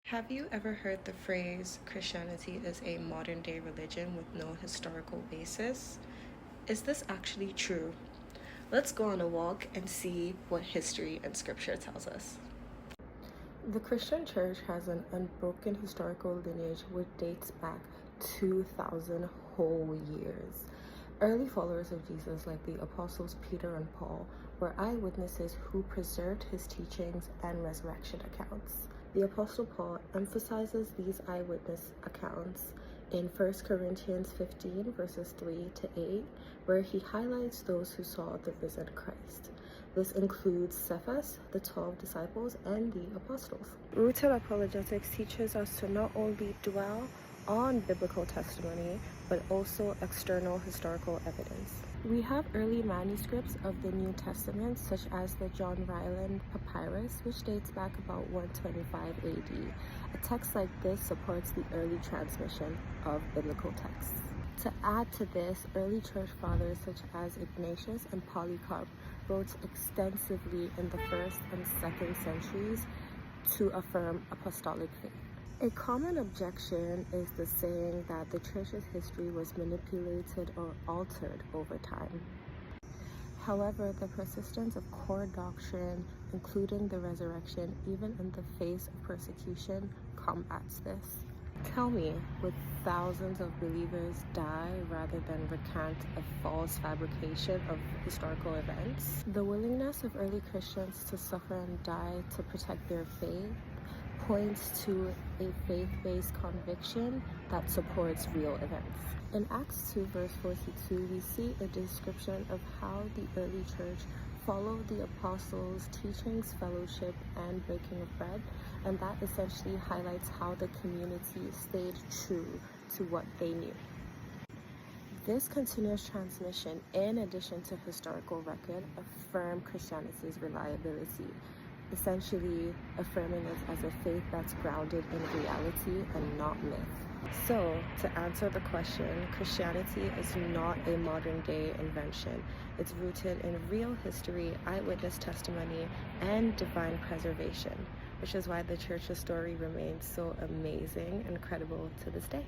Have you ever heard the phrase Christianity is a modern day religion with no historical basis? Is this actually true? Let's go on a walk and see what history and scripture tells us. The Christian church has an unbroken historical lineage which dates back 2,000 whole years. Early followers of Jesus, like the apostles Peter and Paul, were eyewitnesses who preserved his teachings and resurrection accounts. The apostle Paul emphasizes these eyewitness accounts in 1 Corinthians 15 verses 3 to 8, where he highlights those who saw the risen Christ. This includes Cephas, the 12 disciples, and the apostles. Rooted apologetics teaches us to not only dwell on biblical testimony, but also external historical evidence. We have early manuscripts of the New Testament, such as the John Ryland Papyrus, which dates back about 125 AD. A text like this supports the early transmission of biblical texts. To add to this, early church fathers such as Ignatius and Polycarp wrote extensively in the 1st and 2nd centuries to affirm apostolic faith. A common objection is the saying that the church's history was manipulated or altered over time. However, the persistence of core doctrine, including the resurrection, even in the face of persecution, combats this. Tell me, would thousands of believers die rather than recant a false fabrication of historical events? The willingness of early Christians to suffer and die to protect their faith points to a faith-based conviction that supports real events. In Acts 2 verse 42, we see a description of how the early church followed the apostles' teachings, fellowship, and breaking of bread, and that essentially highlights how the community stayed true to what they knew. This continuous transmission, in addition to historical record, affirm Christianity's reliability, essentially affirming it as a faith that's grounded in reality and not myth. So, to answer the question, Christianity is not a modern day invention. It's rooted in real history, eyewitness testimony, and divine preservation, which is why the church's story remains so amazing and credible to this day.